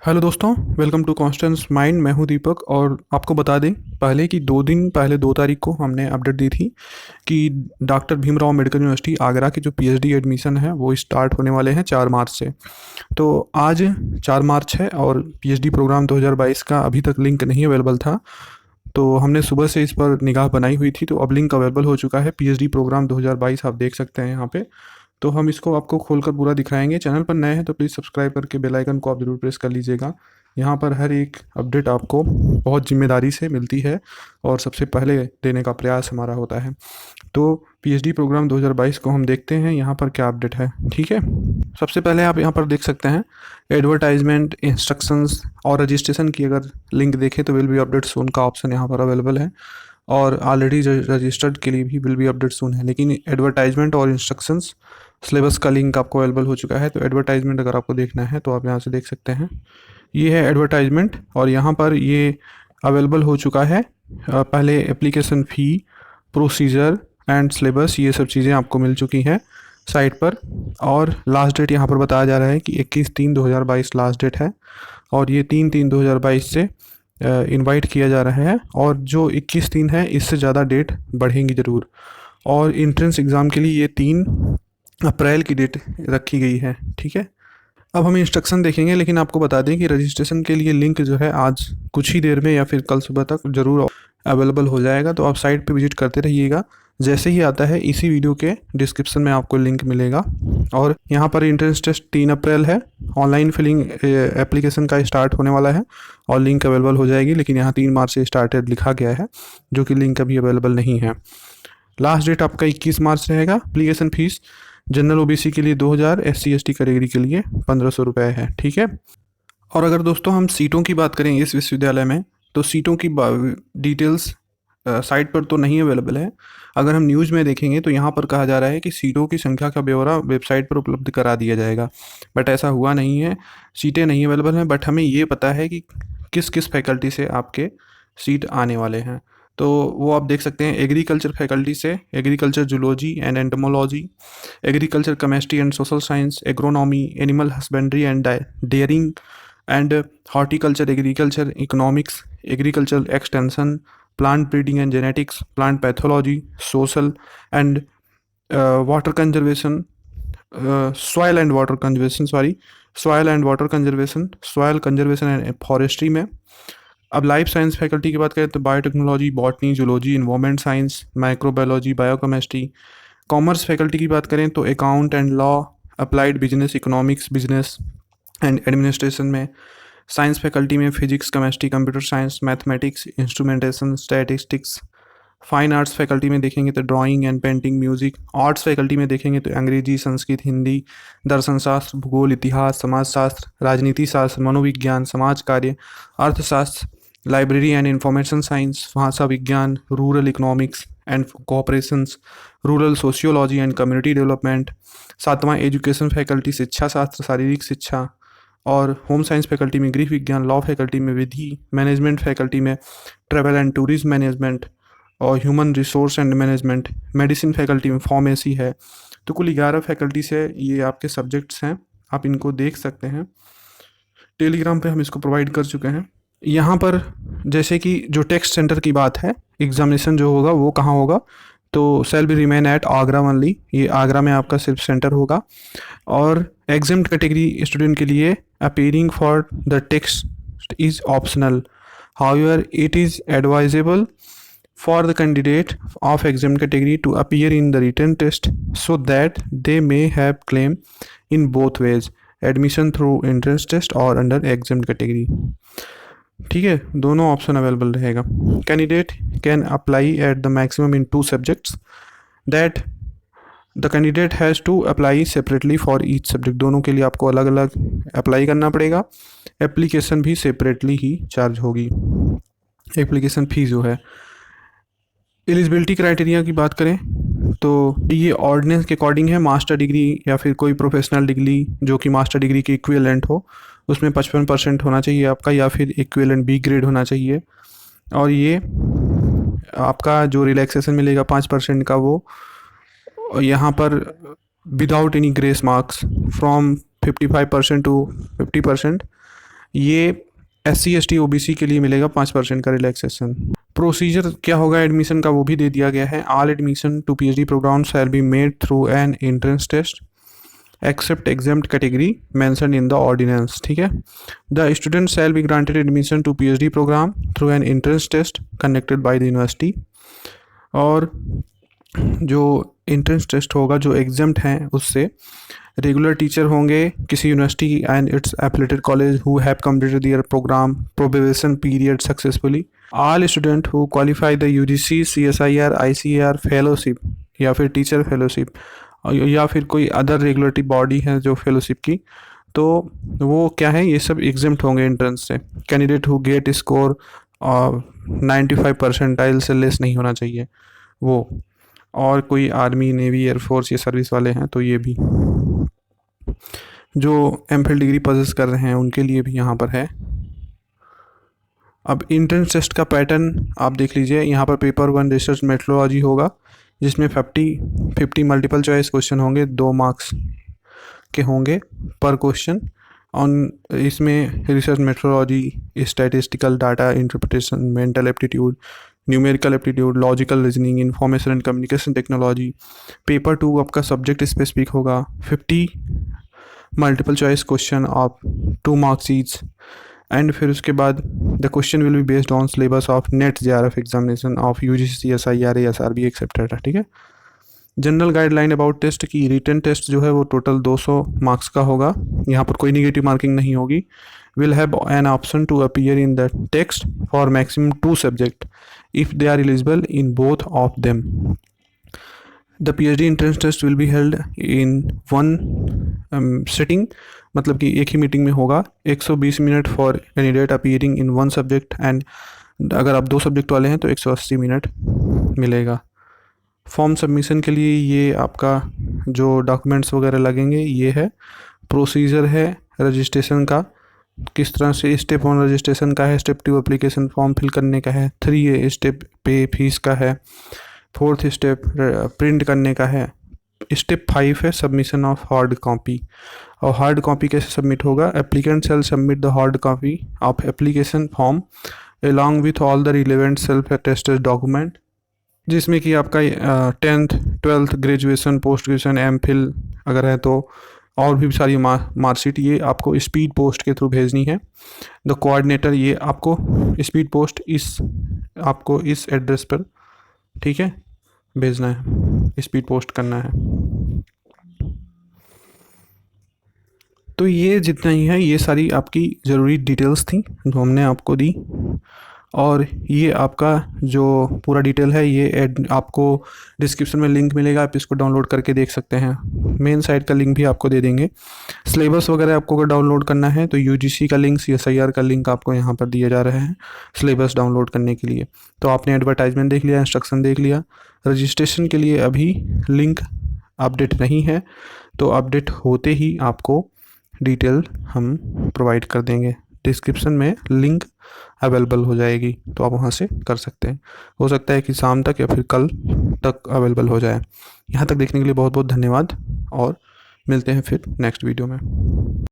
Hello दोस्तों, welcome to Constance mind. मैं हूं दीपक और आपको बता दें पहले कि 2 दिन पहले 2 तारीख को हमने अपडेट दी थी कि डॉक्टर भीमराव अम्बेडकर यूनिवर्सिटी आगरा की जो पीएचडी एडमिशन है वो स्टार्ट होने वाले हैं 4 मार्च से। तो आज 4 मार्च है और पीएचडी प्रोग्राम 2022 का अभी तक लिंक नहीं अवेलेबल था। तो हमने सुबह से इस पर निगाह बनाई हुई थी, तो अब लिंक अवेलेबल हो चुका है। पीएचडी प्रोग्राम 2022 आप देख सकते हैं यहाँ पे। तो हम इसको आपको खोलकर पूरा दिखाएंगे। चैनल पर नए हैं तो प्लीज़ सब्सक्राइब करके बेल आइकन को आप ज़रूर प्रेस कर लीजिएगा। यहाँ पर हर एक अपडेट आपको बहुत जिम्मेदारी से मिलती है और सबसे पहले देने का प्रयास हमारा होता है। तो पीएचडी प्रोग्राम 2022 को हम देखते हैं यहाँ पर क्या अपडेट है। ठीक है, सबसे पहले आप यहाँ पर देख सकते हैं एडवर्टाइजमेंट, इंस्ट्रक्शंस और रजिस्ट्रेशन की अगर लिंक देखें तो विल बी अपडेट सून का ऑप्शन यहाँ पर अवेलेबल है। और ऑलरेडी रजिस्टर्ड के लिए भी विल बी अपडेट सून है, लेकिन एडवर्टाइजमेंट और इंस्ट्रक्शंस सिलेबस का लिंक आपको अवेलेबल हो चुका है। तो एडवर्टाइजमेंट अगर आपको देखना है तो आप यहाँ से देख सकते हैं, ये है एडवर्टाइजमेंट और यहाँ पर ये अवेलेबल हो चुका है। पहले application fee, procedure and syllabus, ये सब चीज़ें आपको मिल चुकी हैं साइट पर। और लास्ट डेट यहाँ पर बताया जा रहा है कि 21/3/2022 लास्ट डेट है और ये 3/3/2022 से इनवाइट किया जा रहा है। और जो 21/3 है इससे ज़्यादा डेट बढ़ेंगी ज़रूर। और इंट्रेंस एग्ज़ाम के लिए ये 3 अप्रैल की डेट रखी गई है। ठीक है, अब हम इंस्ट्रक्शन देखेंगे, लेकिन आपको बता दें कि रजिस्ट्रेशन के लिए लिंक जो है आज कुछ ही देर में या फिर कल सुबह तक ज़रूर अवेलेबल हो जाएगा। तो आप साइट पे विजिट करते रहिएगा, जैसे ही आता है इसी वीडियो के डिस्क्रिप्शन में आपको लिंक मिलेगा। और यहाँ पर इंट्रेंस टेस्ट 3 अप्रैल है। ऑनलाइन फिलिंग एप्लीकेशन का स्टार्ट होने वाला है और लिंक अवेलेबल हो जाएगी, लेकिन यहाँ 3 मार्च से स्टार्टेड लिखा गया है, जो कि लिंक अभी अवेलेबल नहीं है। लास्ट डेट आपका 21 मार्च रहेगा। एप्लीकेशन फ़ीस जनरल ओबीसी के लिए 2000, SC ST कैटेगरी के लिए 1500 रुपये है। ठीक है, और अगर दोस्तों हम सीटों की बात करें इस विश्वविद्यालय में, तो सीटों की डिटेल्स साइट पर तो नहीं अवेलेबल है। अगर हम न्यूज़ में देखेंगे तो यहाँ पर कहा जा रहा है कि सीटों की संख्या का ब्यौरा वेबसाइट पर उपलब्ध करा दिया जाएगा, बट ऐसा हुआ नहीं है। सीटें नहीं अवेलेबल हैं, बट हमें ये पता है कि किस किस फैकल्टी से आपके सीट आने वाले हैं। तो वो आप देख सकते हैं, एग्रीकल्चर फैकल्टी से agriculture zoology and entomology, agriculture chemistry and social science, agronomy, animal husbandry and dairying and horticulture, agriculture economics, agriculture extension, plant breeding and genetics, plant pathology, social and water conservation, soil and water conservation, soil and water conservation, soil conservation and forestry में। अब life science faculty की बात करें तो biotechnology, botany, zoology, environment science, microbiology, biochemistry. Commerce faculty की बात करें तो account and law, applied business, economics, business and administration में। साइंस फैकल्टी में physics, chemistry, computer science, mathematics, instrumentation, statistics. Fine arts faculty में देखेंगे तो drawing and painting, music. Arts faculty में देखेंगे तो अंग्रेजी, संस्कृत, हिंदी, दर्शन शास्त्र, भूगोल, इतिहास, समाजशास्त्र, राजनीति शास्त्र, मनोविज्ञान, समाज कार्य, अर्थशास्त्र, लाइब्रेरी एंड इंफॉर्मेशन साइंस, भाषा विज्ञान, rural economics and cooperations, rural sociology and community development. सातवां एजुकेशन फैकल्टी शिक्षा शास्त्र, शारीरिक शिक्षा। और होम साइंस फैकल्टी में गृह विज्ञान, लॉ फैकल्टी में विधि, मैनेजमेंट फैकल्टी में ट्रैवल एंड टूरिज्म मैनेजमेंट और human resource and management. Medicine faculty में फार्मेसी है। तो कुल 11 फैकल्टी से ये आपके सब्जेक्ट्स हैं, आप इनको देख सकते हैं। टेलीग्राम पे हम इसको प्रोवाइड कर चुके हैं। यहाँ पर जैसे कि जो टेस्ट सेंटर की बात है, एग्जामिनेशन जो होगा वो कहाँ होगा, तो cell be remain at Agra only. ये आगरा में आपका सिर्फ सेंटर होगा। और एग्जाम्ड कैटेगरी स्टूडेंट के लिए appearing for the text is optional, however it is advisable for the candidate of exempt category to appear in the written test so that they may have claim in both ways, admission through entrance test और under exempt category। ठीक है, दोनों option available रहेगा। Candidate can apply at the maximum in 2 subjects that the candidate has to apply separately for each subject. दोनों के लिए आपको अलग अलग अप्लाई करना पड़ेगा। एप्लीकेशन भी सेपरेटली ही चार्ज होगी, एप्लीकेशन फ़ी जो है। एलिजिबिलिटी क्राइटेरिया की बात करें तो ये ऑर्डिनेंस के अकॉर्डिंग है। मास्टर डिग्री या फिर कोई प्रोफेशनल डिग्री जो कि मास्टर डिग्री के इक्विवेलेंट हो, उसमें 55% होना चाहिए आपका, या फिर इक्विवेलेंट B ग्रेड होना चाहिए। और ये आपका जो रिलैक्सेशन मिलेगा 5% का, वो यहाँ पर without any grace marks from 55% to 50%। ये SC ST OBC के लिए मिलेगा 5% का रिलैक्सेशन। प्रोसीजर क्या होगा एडमिशन का वो भी दे दिया गया है। All admission to PhD programme shall be made through an entrance test except exempted category mention in the ordinance. ठीक है, the student shall be granted admission to PhD programme through an entrance test conducted by the university. और जो entrance test होगा जो examined हैं उससे regular teacher होंगे किसी university and its affiliated college who have completed their programme probation period successfully. All student who qualify the UGC CSIR ICAR fellowship या फिर टीचर फेलोशिप या फिर कोई अदर रेगुलेटरी बॉडी है जो फेलोशिप की, तो वो क्या है, ये सब एग्जाम्ड होंगे एंट्रेंस से। Candidate who get score 95 percentile से लेस नहीं होना चाहिए वो। और कोई आर्मी नेवी एयरफोर्स ये सर्विस वाले हैं तो ये भी, जो MPhil डिग्री पजेस कर रहे हैं उनके लिए भी यहाँ पर है। अब एंट्रेंस टेस्ट का पैटर्न आप देख लीजिए। यहाँ पर पेपर 1 रिसर्च मेट्रोलॉजी होगा जिसमें 50 मल्टीपल चॉइस क्वेश्चन होंगे, 2 मार्क्स के होंगे पर क्वेश्चन। ऑन इसमें research metrology, statistical data interpretation, mental aptitude, numerical aptitude, logical reasoning, information and communication technology. Paper 2 आपका सब्जेक्ट स्पेसिफिक होगा, 50 multiple choice question of 2 marks each. And फिर उसके बाद the question will be based on syllabus of net JRF examination of UGC CSIR SRB accepted. ठीक है, general guideline about test की written test जो है वो टोटल 200 मार्क्स का होगा, यहाँ पर कोई निगेटिव मार्किंग नहीं होगी। Will have an option to appear in the text for maximum 2 subject if they are eligible in both of them. The PhD entrance test will be held in 1 sitting, मतलब कि एक ही meeting में होगा। 120 minute for candidate appearing in 1 subject and अगर आप 2 subject वाले हैं तो 180 मिनट मिलेगा। फॉर्म सबमिशन के लिए ये आपका जो डॉक्यूमेंट्स वगैरह लगेंगे ये है। प्रोसीजर है रजिस्ट्रेशन का, किस तरह से स्टेप 1 रजिस्ट्रेशन का है, स्टेप 2 एप्लीकेशन फॉर्म फिल करने का है, 3 स्टेप पे फीस का है, 4th स्टेप प्रिंट करने का है, स्टेप 5 है सबमिशन ऑफ हार्ड कॉपी। और हार्ड कॉपी कैसे सबमिट होगा, applicant shall submit the hard copy of application form along with all the relevant self attested document, जिसमें कि आपका 10th 12th graduation post graduation MPhil अगर है तो और भी सारी मार्कशीट ये आपको स्पीड पोस्ट के थ्रू भेजनी है। द कोऑर्डिनेटर ये आपको स्पीड पोस्ट आपको इस एड्रेस पर, ठीक है, भेजना है, स्पीड पोस्ट करना है। तो ये जितना ही है, ये सारी आपकी ज़रूरी डिटेल्स थी जो हमने आपको दी। और ये आपका जो पूरा डिटेल है ये आपको डिस्क्रिप्शन में लिंक मिलेगा, आप इसको डाउनलोड करके देख सकते हैं। मेन साइट का लिंक भी आपको दे देंगे। सिलेबस वगैरह आपको अगर डाउनलोड करना है तो UGC का लिंक, CSIR का लिंक आपको यहाँ पर दिए जा रहे हैं सिलेबस डाउनलोड करने के लिए। तो आपने एडवर्टाइजमेंट देख लिया, इंस्ट्रक्शन देख लिया। रजिस्ट्रेशन के लिए अभी लिंक अपडेट नहीं है, तो अपडेट होते ही आपको डिटेल हम प्रोवाइड कर देंगे। डिस्क्रिप्शन में लिंक अवेलेबल हो जाएगी, तो आप वहाँ से कर सकते हैं। हो सकता है कि शाम तक या फिर कल तक अवेलेबल हो जाए। यहाँ तक देखने के लिए बहुत बहुत धन्यवाद और मिलते हैं फिर नेक्स्ट वीडियो में।